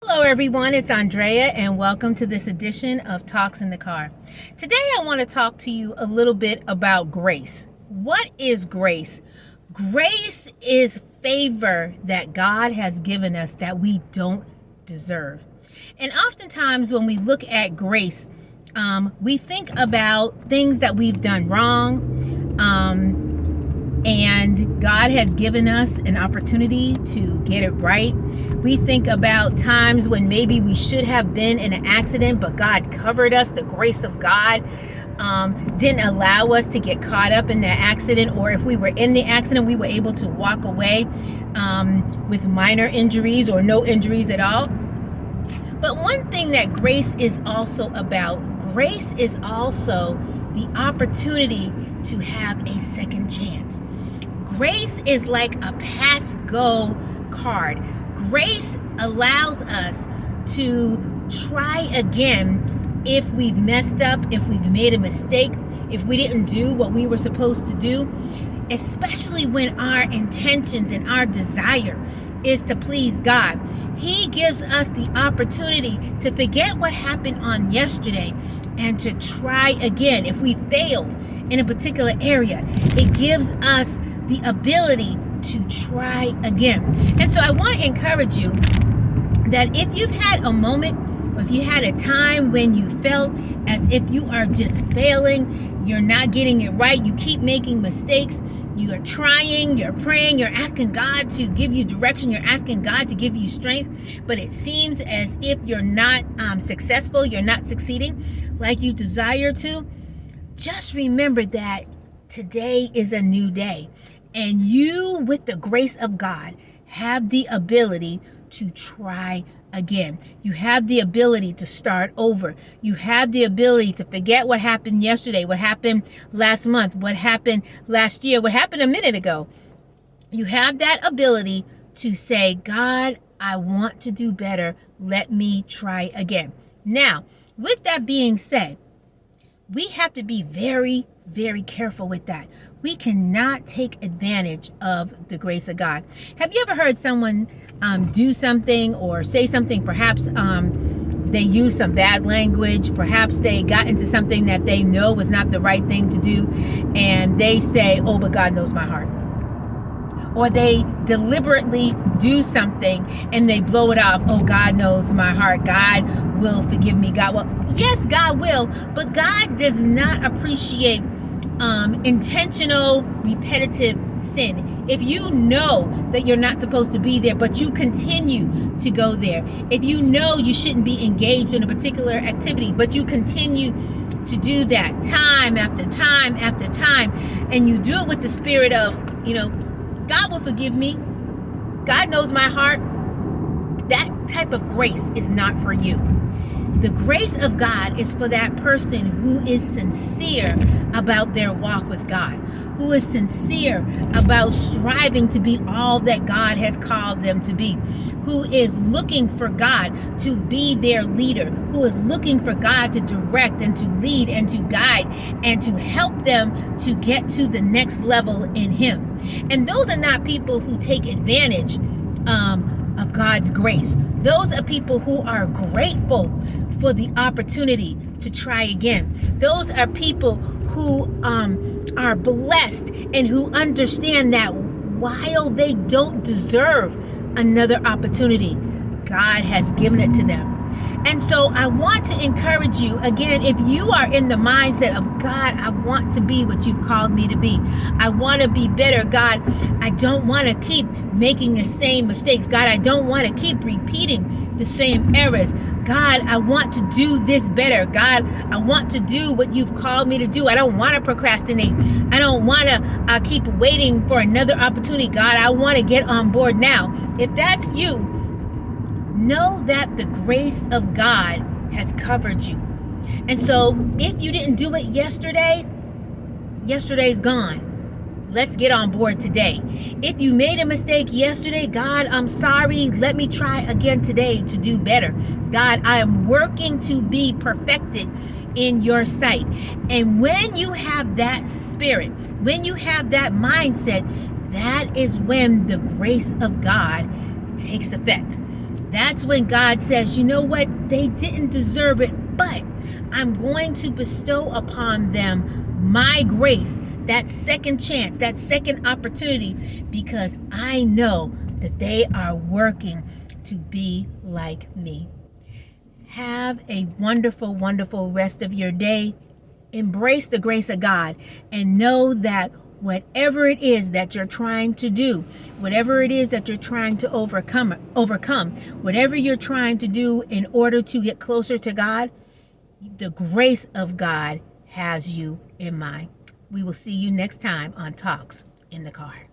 Hello everyone, it's Andrea and welcome to this edition of Talks in the Car. Today I want to talk to you a little bit about grace. What is grace? Grace is favor that God has given us that we don't deserve. And oftentimes when we look at grace, we think about things that we've done wrong, and God has given us an opportunity to get it right. We think about times when maybe we should have been in an accident, but God covered us. The grace of God didn't allow us to get caught up in that accident, or if we were in the accident, we were able to walk away with minor injuries or no injuries at all. But one thing that grace is also about, grace is also the opportunity to have a second chance. Grace is like a pass-go card. Grace allows us to try again if we've messed up, if we've made a mistake, if we didn't do what we were supposed to do, especially when our intentions and our desire is to please God. He gives us the opportunity to forget what happened on yesterday and to try again. If we failed in a particular area, it gives us the ability to try again. And so I want to encourage you that if you've had a moment, or if you had a time when you felt as if you are just failing, you're not getting it right, you keep making mistakes, you are trying, you're praying, you're asking God to give you direction, you're asking God to give you strength, but it seems as if you're not successful, you're not succeeding like you desire to, just remember that today is a new day. And you, with the grace of God, have the ability to try again. You have the ability to start over. You have the ability to forget what happened yesterday, what happened last month, what happened last year, what happened a minute ago. You have that ability to say, God, I want to do better. Let me try again. Now, with that being said, we have to be very, very careful with that. We cannot take advantage of the grace of God. Have you ever heard someone do something or say something? Perhaps they used some bad language. Perhaps they got into something that they know was not the right thing to do. And they say, oh, but God knows my heart. Or they deliberately do something and they blow it off. Oh, God knows my heart. God will forgive me. God will. Yes, God will. But God does not appreciate intentional, repetitive sin. If you know that you're not supposed to be there, but you continue to go there. If you know you shouldn't be engaged in a particular activity, but you continue to do that time after time after time, and you do it with the spirit of, God will forgive me. God knows my heart. That type of grace is not for you. The grace of God is for that person who is sincere about their walk with God, who is sincere about striving to be all that God has called them to be, who is looking for God to be their leader, who is looking for God to direct and to lead and to guide and to help them to get to the next level in Him. And those are not people who take advantage of God's grace. Those are people who are grateful for the opportunity to try again. Those are people who are blessed and who understand that while they don't deserve another opportunity, God has given it to them. And so I want to encourage you, again, if you are in the mindset of, God, I want to be what you've called me to be. I want to be better. God, I don't want to keep making the same mistakes. God, I don't want to keep repeating the same errors. God, I want to do this better. God, I want to do what you've called me to do. I don't want to procrastinate. I don't want to keep waiting for another opportunity. God, I want to get on board now. If that's you, know that the grace of God has covered you. And so if you didn't do it yesterday, yesterday's gone. Let's get on board today. If you made a mistake yesterday, God, I'm sorry. Let me try again today to do better. God, I am working to be perfected in your sight. And when you have that spirit, when you have that mindset, that is when the grace of God takes effect. That's when God says, you know what? They didn't deserve it, but I'm going to bestow upon them my grace, that second chance, that second opportunity, because I know that they are working to be like me. Have a wonderful, wonderful rest of your day. Embrace the grace of God and know that whatever it is that you're trying to do, whatever it is that you're trying to overcome, whatever you're trying to do in order to get closer to God, the grace of God has you in mind. We will see you next time on Talks in the Car.